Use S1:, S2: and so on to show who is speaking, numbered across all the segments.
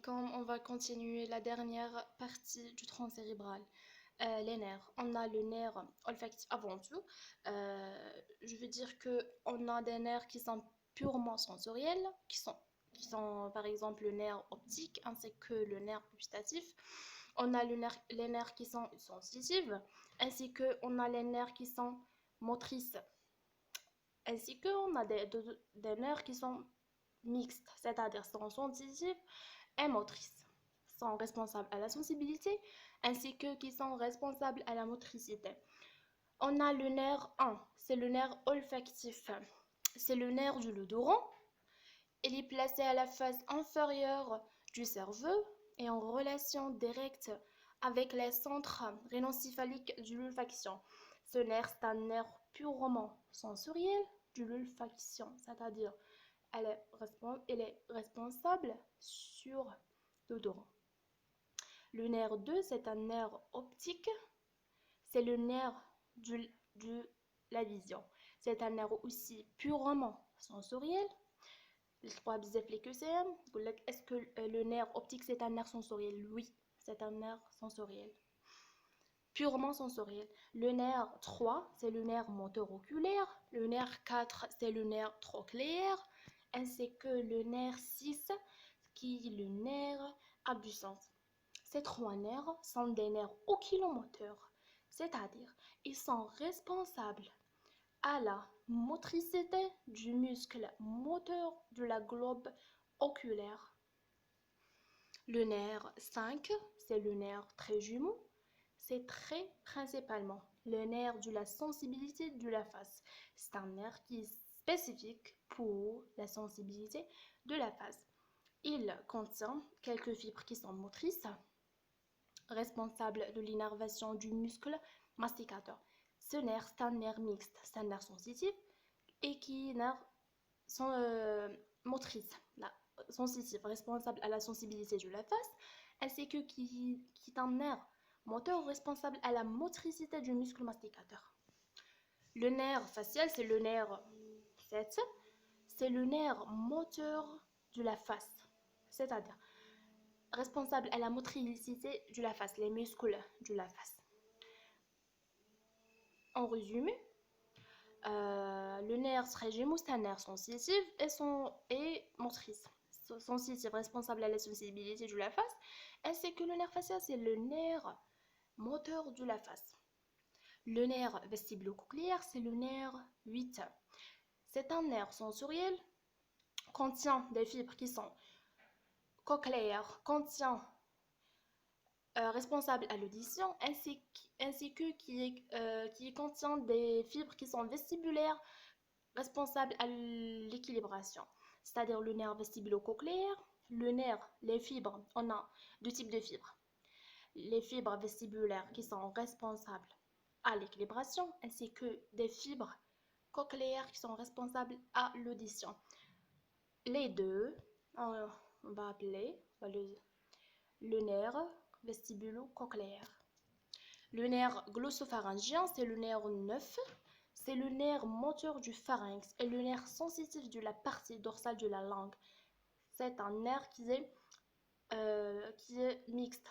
S1: Comme on va continuer la dernière partie du tronc cérébral, les nerfs. On a le nerf olfactif avant tout. Je veux dire que on a des nerfs qui sont purement sensoriels, qui sont par exemple le nerf optique ainsi que le nerf gustatif. On a les nerfs qui sont sensitifs, ainsi que on a les nerfs qui sont motrices, ainsi que on a des nerfs qui sont mixtes, c'est-à-dire sont sensitifs et motrices, sont responsables à la sensibilité ainsi que qui sont responsables à la motricité. On a le nerf 1, c'est le nerf olfactif. C'est le nerf de l'odorat. Il est placé à la face inférieure du cerveau et en relation directe avec les centres rhinocéphaliques de l'olfaction. Ce nerf, c'est un nerf purement sensoriel de l'olfaction, c'est-à-dire elle est responsable sur l'odorat. Le nerf 2, c'est un nerf optique, c'est le nerf de la vision. C'est un nerf aussi purement sensoriel. الخطوة بزاف لي QCM يقول لك est-ce que le nerf optique c'est un nerf sensoriel? Oui, c'est un nerf sensoriel, purement sensoriel. Le nerf 3, c'est le nerf moteur oculaire. Le nerf 4, c'est le nerf trochléaire, ainsi que le nerf 6, qui est le nerf abducens. Ces trois nerfs sont des nerfs oculomoteurs, c'est-à-dire ils sont responsables à la motricité du muscle moteur de la globe oculaire. Le nerf 5, c'est le nerf trijumeau. C'est très principalement le nerf de la sensibilité de la face. C'est un nerf qui est spécifique pour la sensibilité de la face. Il contient quelques fibres qui sont motrices, responsables de l'innervation du muscle masticateur. Ce nerf, c'est un nerf mixte, c'est un nerf sensitif et qui est nerf motrice, sensitive, responsable à la sensibilité de la face, ainsi que qui est un nerf moteur responsable à la motricité du muscle masticateur. Le nerf facial, c'est le nerf 7, c'est le nerf moteur de la face, c'est-à-dire responsable à la motricité de la face, les muscles de la face. En résumé, le nerf trijumeau, c'est un nerf sensitif et motrice. Sensitif, responsable à la sensibilité de la face, ainsi que le nerf facial, c'est le nerf moteur de la face. Le nerf vestibulo-cochléaire, c'est le nerf 8. C'est un nerf sensoriel, contient des fibres qui sont cochléaires, contient responsable à l'audition, ainsi que qui contient des fibres qui sont vestibulaires, responsables à l'équilibration. C'est-à-dire le nerf vestibulo-cochléaire, les fibres, on a deux types de fibres. Les fibres vestibulaires qui sont responsables à l'équilibration, ainsi que des fibres cochléaires qui sont responsables à l'audition. Les deux, on va appeler le nerf vestibulo-cochléaire. Le nerf glossopharyngien, c'est le nerf 9. C'est le nerf moteur du pharynx et le nerf sensitif de la partie dorsale de la langue. C'est un nerf qui est mixte.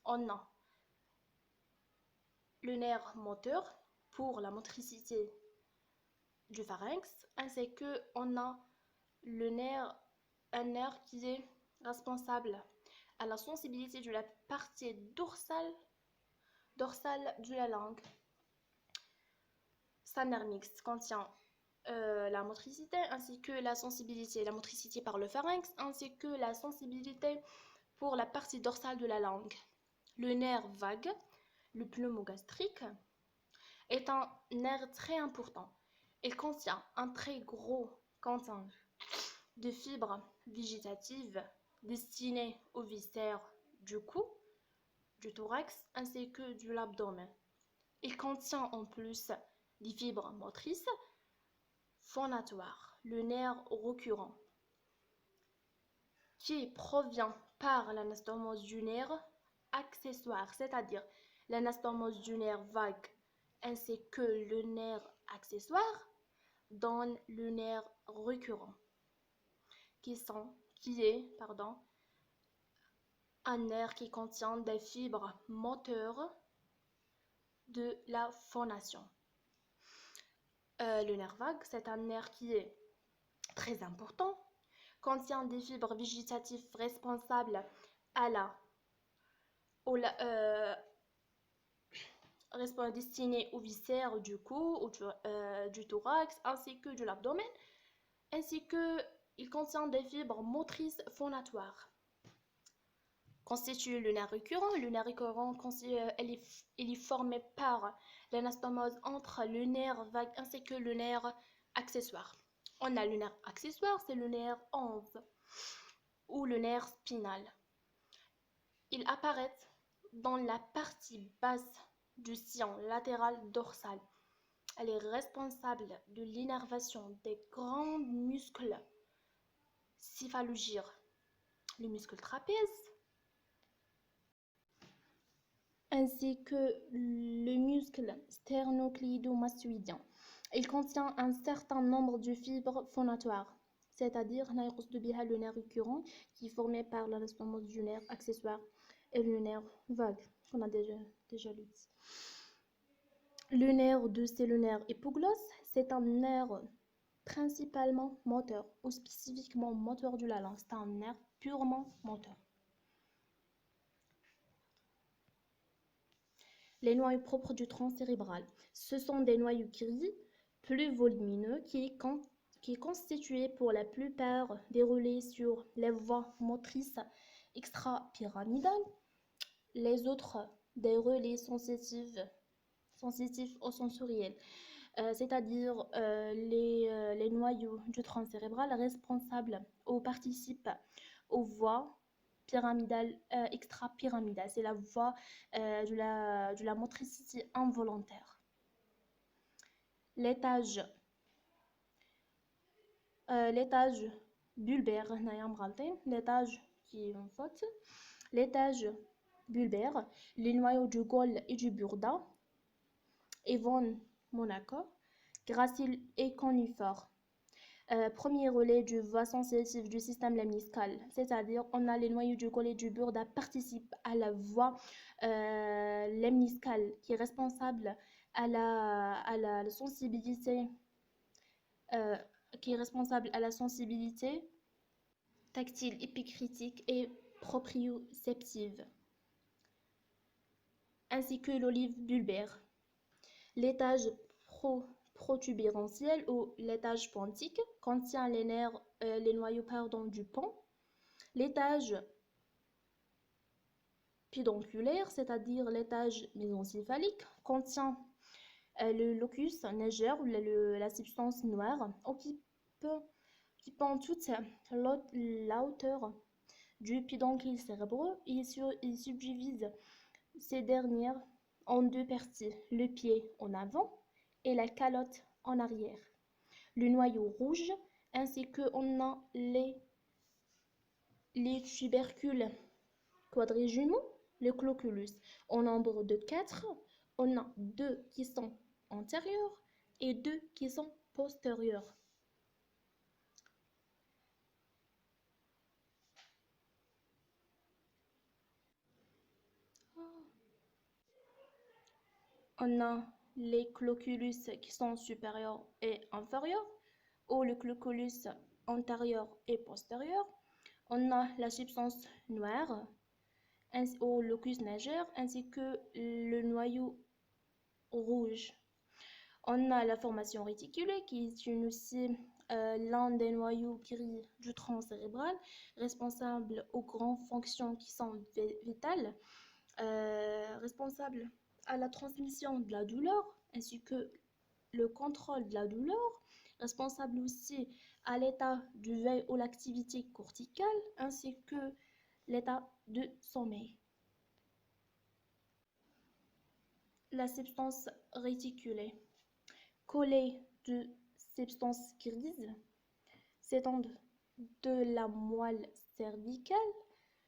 S1: On a le nerf moteur pour la motricité du pharynx, ainsi que on a un nerf qui est responsable à la sensibilité de la partie dorsale de la langue. C'est un nerf mixte, contient la motricité ainsi que la sensibilité, la motricité par le pharynx ainsi que la sensibilité pour la partie dorsale de la langue. Le nerf vague, le pneumogastrique, est un nerf très important. Il contient un très gros contingent de fibres végétatives destinées aux viscères du cou, du thorax ainsi que de l'abdomen. Il contient en plus des fibres motrices phonatoires, le nerf récurrent, qui provient par l'anastomose du nerf accessoire, c'est-à-dire l'anastomose du nerf vague ainsi que le nerf accessoire donne le nerf récurrent, qui est un nerf qui contient des fibres moteurs de la phonation. Le nerf vague, c'est un nerf qui est très important, contient des fibres végétatives responsables à la, destinées aux viscères du cou ou du thorax ainsi que de l'abdomen, ainsi que il contient des fibres motrices phonatoires. Constitue le nerf récurrent. Le nerf récurrent, il est formé par l'anastomose entre le nerf vague ainsi que le nerf accessoire. On a le nerf accessoire, c'est le nerf 11 ou le nerf spinal. Il apparaît dans la partie basse du sillon latéral dorsal. Elle est responsable de l'innervation des grands muscles céphalogyres, le muscle trapèze, ainsi que le muscle sternocléido-mastoïdien. Il contient un certain nombre de fibres phonatoires, c'est-à-dire le nerf récurrent qui est formé par l'anastomose du nerf accessoire et le nerf vague, qu'on a déjà lu. Le nerf 2, c'est le nerf épiglosse. C'est un nerf principalement moteur ou spécifiquement moteur de la langue. C'est un nerf purement moteur. Les noyaux propres du tronc cérébral. Ce sont des noyaux gris, plus volumineux, qui est constitué pour la plupart des relais sur les voies motrices extra-pyramidales. Les autres, des relais sensitifs au sensoriel, c'est-à-dire les noyaux du tronc cérébral responsables ou participent aux voies pyramidales, extra-pyramidales. C'est la voie de la motricité involontaire. L'étage bulbaire, l'étage qui est en faute, l'étage bulbaire, les noyaux du Gol et du Burda, Evon Monaco, gracile et conifère. Premier relais du voie sensitive du système lemniscal, c'est-à-dire on a les noyaux du Gol et du Burda participent à la voie lemniscale qui est responsable à la sensibilité tactile, épicritique et proprioceptive, ainsi que l'olive bulbaire. L'étage protubérantiel ou l'étage pontique contient les noyaux du pont. L'étage pédonculaire, c'est-à-dire l'étage mésencéphalique, contient le locus nageur, la substance noire, qui prend toute la hauteur du pédoncule cérébreux. Il subdivise ces dernières en deux parties, le pied en avant et la calotte en arrière. Le noyau rouge, ainsi que on a les tubercules quadrijumeaux, le cloculus, en nombre de 4, on a 2 qui sont antérieurs et 2 qui sont postérieurs. On a les cloculus qui sont supérieurs et inférieurs, ou le cloculus antérieur et postérieur. On a la substance noire, au locus nageur, ainsi que le noyau rouge. On a la formation réticulée qui est aussi l'un des noyaux gris du tronc cérébral, responsable aux grandes fonctions qui sont vitales, responsable à la transmission de la douleur, ainsi que le contrôle de la douleur, responsable aussi à l'état de veille ou l'activité corticale, ainsi que l'état de sommeil. La substance réticulée, collée de substances grises, s'étend de la moelle cervicale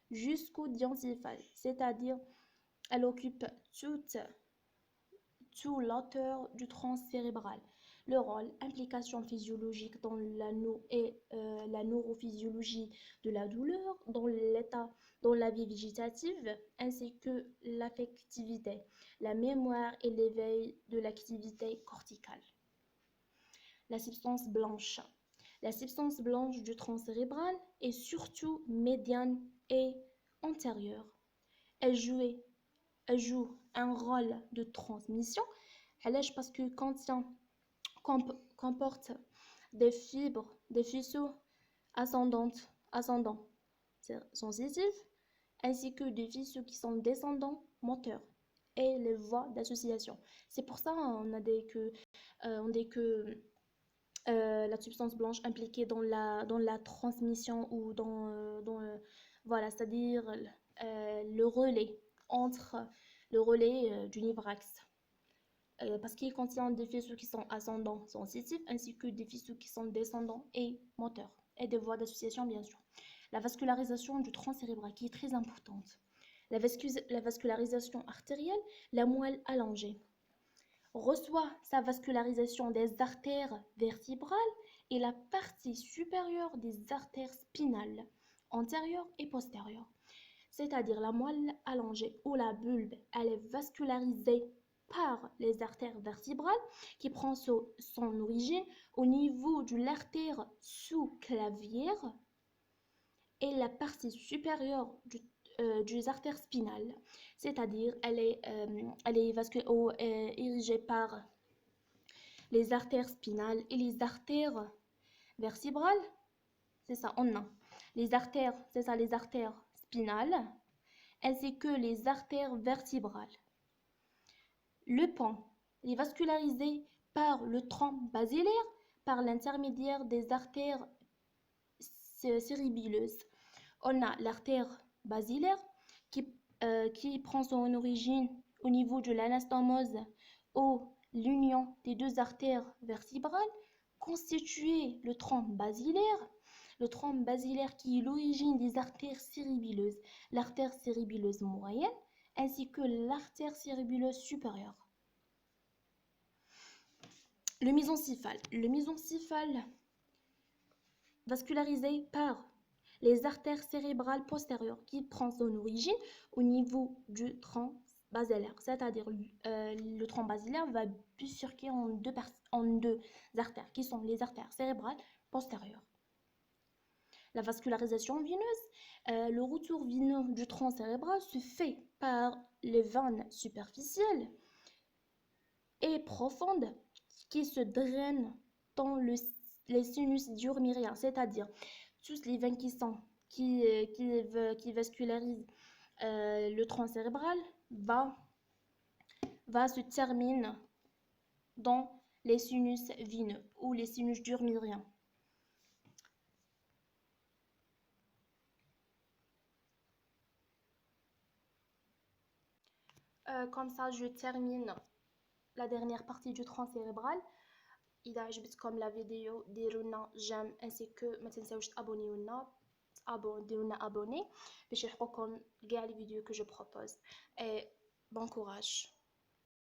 S1: jusqu'au diencéphale, c'est-à-dire elle occupe toute l'auteur du tronc cérébral. Le rôle, implication physiologique la neurophysiologie de la douleur, dans la vie végétative, ainsi que l'affectivité, la mémoire et l'éveil de l'activité corticale. La substance blanche. La substance blanche du tronc cérébral est surtout médiane et antérieure. Elle joue, elle joue un rôle de transmission. Parce que comporte des fibres, des faisceaux ascendants sensitifs, ainsi que des faisceaux qui sont descendants moteurs et les voies d'association. C'est pour ça on dit que la substance blanche impliquée dans la transmission ou voilà, c'est-à-dire le relais entre le relais du livrax. Parce qu'il contient des faisceaux qui sont ascendants sensitifs ainsi que des faisceaux qui sont descendants et moteurs et des voies d'association bien sûr. La vascularisation du tronc cérébral qui est très importante. La vascularisation artérielle, la moelle allongée reçoit sa vascularisation des artères vertébrales et la partie supérieure des artères spinales, antérieures et postérieures. C'est-à-dire la moelle allongée ou la bulbe, elle est vascularisée par les artères vertébrales qui prend son origine au niveau de l'artère sous-clavière et la partie supérieure des artères spinales, c'est-à-dire elle est érigée par les artères spinales et les artères vertébrales, c'est ça, on a les artères, c'est ça, les artères spinales, ainsi que les artères vertébrales. Le pont est vascularisé par le tronc basilaire par l'intermédiaire des artères cérébilleuses. On a l'artère basilaire qui prend son origine au niveau de l'anastomose ou l'union des deux artères vertébrales constitue le tronc basilaire. Le tronc basilaire qui est l'origine des artères cérébilleuses, l'artère cérébilleuse moyenne ainsi que l'artère cérébilleuse supérieure. Le mésencéphale vascularisé par les artères cérébrales postérieures qui prend son origine au niveau du tronc basilaire, c'est-à-dire le tronc basilaire va bifurquer en deux artères qui sont les artères cérébrales postérieures. La vascularisation vineuse, le retour vineux du tronc cérébral se fait par les veines superficielles et profondes qui se drainent dans les sinus diurmériens, c'est-à-dire toutes les veines qui vascularisent le tronc cérébral va se terminer dans les sinus vineux ou les sinus diurmériens. Comme ça, je termine la dernière partie du tronc cérébral. إذا عجبتكم لا فيديو ديرونا جيم ainsi que ما تنساوش ديرونا abonner باش يلحقوكم كاع les vidéos que je propose et bon courage.